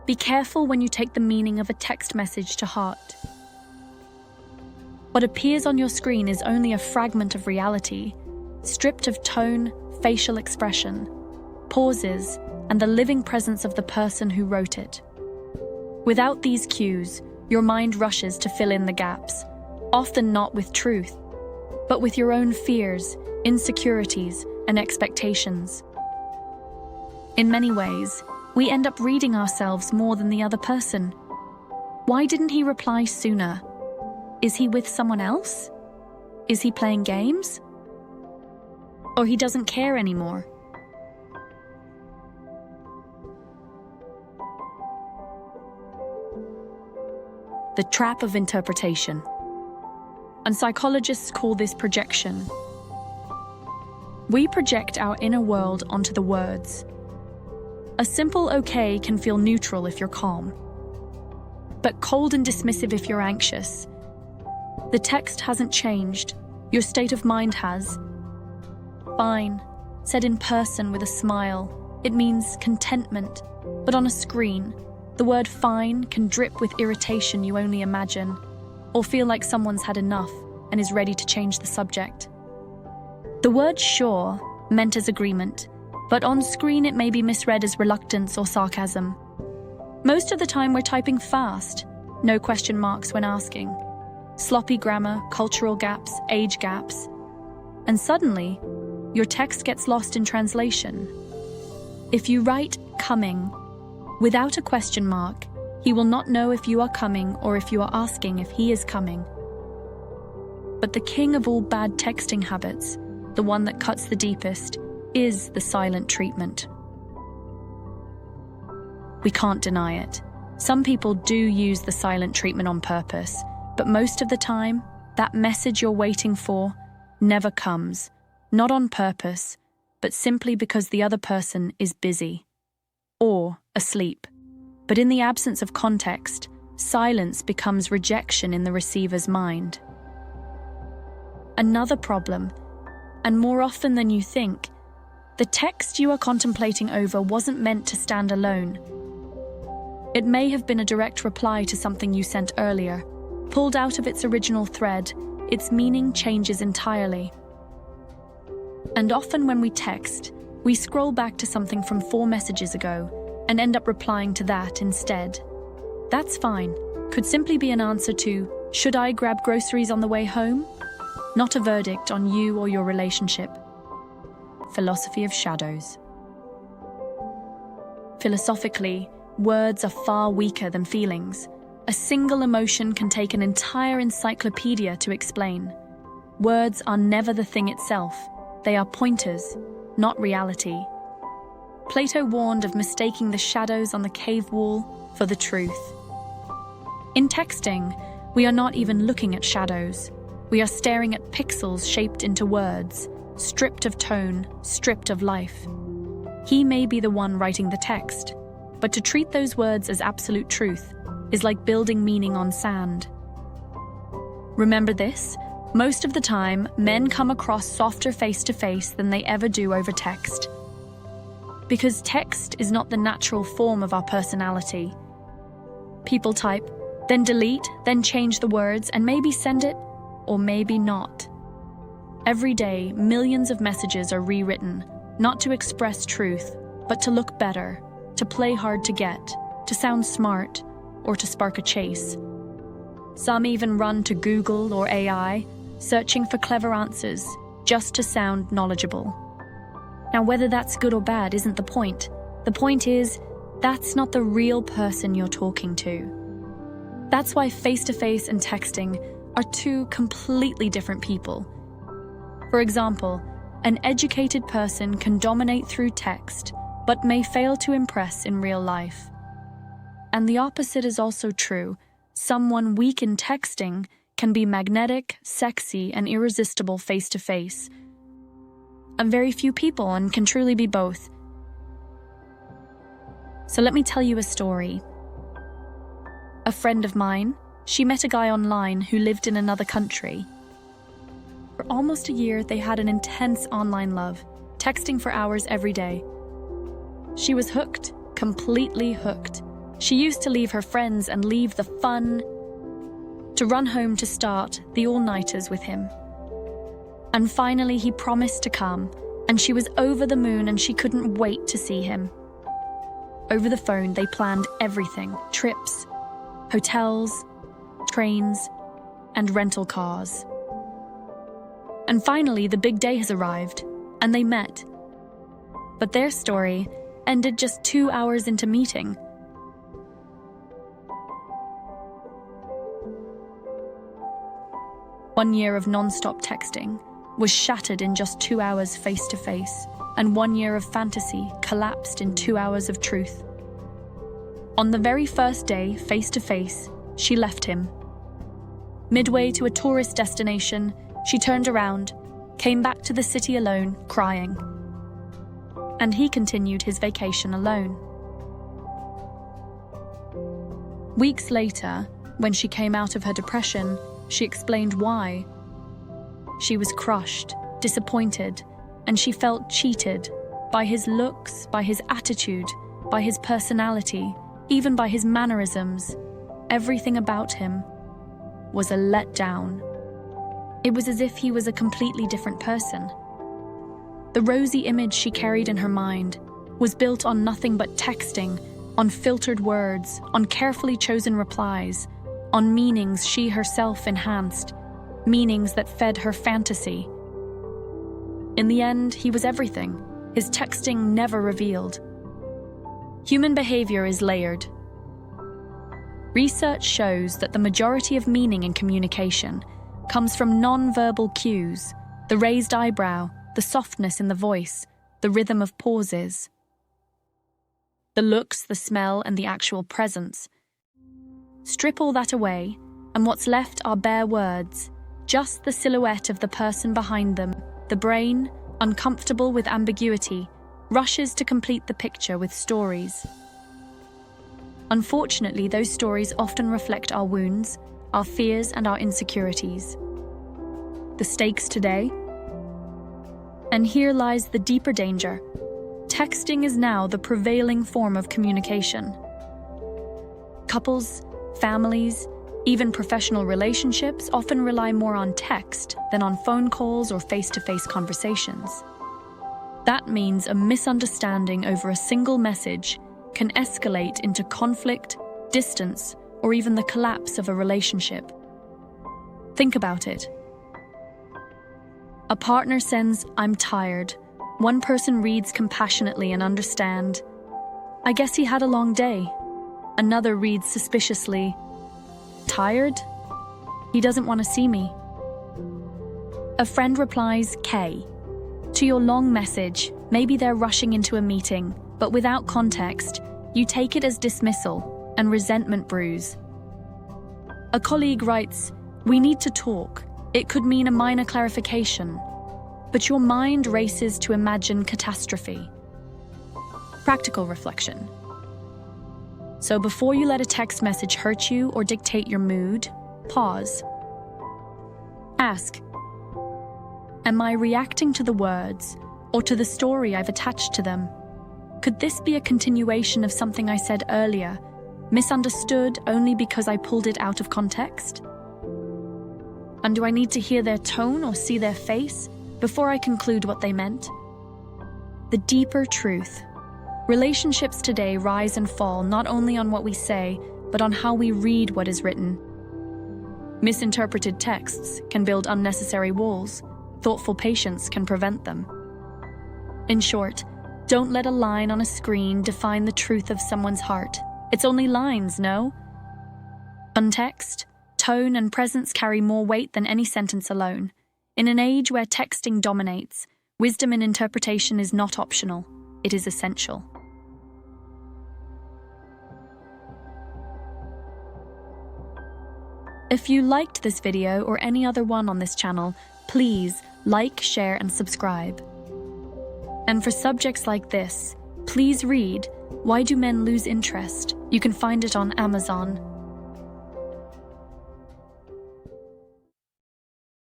Be careful when you take the meaning of a text message to heart. What appears on your screen is only a fragment of reality, stripped of tone, facial expression, pauses, and the living presence of the person who wrote it. Without these cues, your mind rushes to fill in the gaps, often not with truth, but with your own fears, insecurities, and expectations. In many ways, we end up reading ourselves more than the other person. Why didn't he reply sooner? Is he with someone else? Is he playing games? Or he doesn't care anymore? The trap of interpretation. And psychologists call this projection. We project our inner world onto the words. A simple okay can feel neutral if you're calm, but cold and dismissive if you're anxious. The text hasn't changed, your state of mind has. Fine, said in person with a smile, it means contentment, but on a screen, the word fine can drip with irritation you only imagine, or feel like someone's had enough and is ready to change the subject. The word sure meant as agreement, but on screen it may be misread as reluctance or sarcasm. Most of the time we're typing fast, no question marks when asking. Sloppy grammar, cultural gaps, age gaps. And suddenly, your text gets lost in translation. If you write coming without a question mark, he will not know if you are coming or if you are asking if he is coming. But the king of all bad texting habits, the one that cuts the deepest, is the silent treatment. We can't deny it. Some people do use the silent treatment on purpose, but most of the time, that message you're waiting for never comes, not on purpose, but simply because the other person is busy or asleep. But in the absence of context, silence becomes rejection in the receiver's mind. Another problem, and more often than you think, the text you are contemplating over wasn't meant to stand alone. It may have been a direct reply to something you sent earlier. Pulled out of its original thread, its meaning changes entirely. And often when we text, we scroll back to something from 4 messages ago and end up replying to that instead. That's fine. Could simply be an answer to, should I grab groceries on the way home? Not a verdict on you or your relationship. Philosophy of shadows. Philosophically, words are far weaker than feelings. A single emotion can take an entire encyclopedia to explain. Words are never the thing itself. They are pointers, not reality. Plato warned of mistaking the shadows on the cave wall for the truth. In texting, we are not even looking at shadows. We are staring at pixels shaped into words, stripped of tone, stripped of life. He may be the one writing the text, but to treat those words as absolute truth is like building meaning on sand. Remember this? Most of the time, men come across softer face-to-face than they ever do over text. Because text is not the natural form of our personality. People type, then delete, then change the words, and maybe send it, or maybe not. Every day, millions of messages are rewritten, not to express truth, but to look better, to play hard to get, to sound smart, or to spark a chase. Some even run to Google or AI, searching for clever answers, just to sound knowledgeable. Now, whether that's good or bad isn't the point. The point is, that's not the real person you're talking to. That's why face-to-face and texting are two completely different people. For example, an educated person can dominate through text, but may fail to impress in real life. And the opposite is also true. Someone weak in texting can be magnetic, sexy, and irresistible face-to-face. And very few people and can truly be both. So let me tell you a story. A friend of mine, she met a guy online who lived in another country. For almost a year, they had an intense online love, texting for hours every day. She was hooked, completely hooked, She used to leave her friends and leave the fun to run home to start the all-nighters with him. And finally, he promised to come, and she was over the moon and she couldn't wait to see him. Over the phone, they planned everything: trips, hotels, trains, and rental cars. And finally, the big day has arrived, and they met. But their story ended just 2 hours into meeting. One year of non-stop texting was shattered in just 2 hours face-to-face, and 1 year of fantasy collapsed in 2 hours of truth. On the very first day, face-to-face, she left him. Midway to a tourist destination, she turned around, came back to the city alone, crying. And he continued his vacation alone. Weeks later, when she came out of her depression, she explained why. She was crushed, disappointed, and she felt cheated by his looks, by his attitude, by his personality, even by his mannerisms. Everything about him was a letdown. It was as if he was a completely different person. The rosy image she carried in her mind was built on nothing but texting, on filtered words, on carefully chosen replies, on meanings she herself enhanced, meanings that fed her fantasy. In the end, he was everything. His texting never revealed. Human behavior is layered. Research shows that the majority of meaning in communication comes from non-verbal cues: the raised eyebrow, the softness in the voice, the rhythm of pauses. The looks, the smell, and the actual presence. Strip all that away, and what's left are bare words, just the silhouette of the person behind them. The brain, uncomfortable with ambiguity, rushes to complete the picture with stories. Unfortunately, those stories often reflect our wounds, our fears, and our insecurities. The stakes today? And here lies the deeper danger. Texting is now the prevailing form of communication. Couples, families, even professional relationships often rely more on text than on phone calls or face-to-face conversations. That means a misunderstanding over a single message can escalate into conflict, distance, or even the collapse of a relationship. Think about it. A partner sends, "I'm tired." One person reads compassionately and understand, "I guess he had a long day." Another reads suspiciously, "Tired? He doesn't want to see me." A friend replies, "K." To your long message, maybe they're rushing into a meeting, but without context, you take it as dismissal and resentment brews. A colleague writes, "We need to talk." It could mean a minor clarification, but your mind races to imagine catastrophe. Practical reflection. So before you let a text message hurt you or dictate your mood, pause. Ask, am I reacting to the words or to the story I've attached to them? Could this be a continuation of something I said earlier, misunderstood only because I pulled it out of context? And do I need to hear their tone or see their face before I conclude what they meant? The deeper truth. Relationships today rise and fall not only on what we say, but on how we read what is written. Misinterpreted texts can build unnecessary walls. Thoughtful patience can prevent them. In short, don't let a line on a screen define the truth of someone's heart. It's only lines, no? Context, tone, and presence carry more weight than any sentence alone. In an age where texting dominates, wisdom in interpretation is not optional, it is essential. If you liked this video or any other one on this channel, please like, share, and subscribe. And for subjects like this, please read Why Do Men Lose Interest? You can find it on Amazon.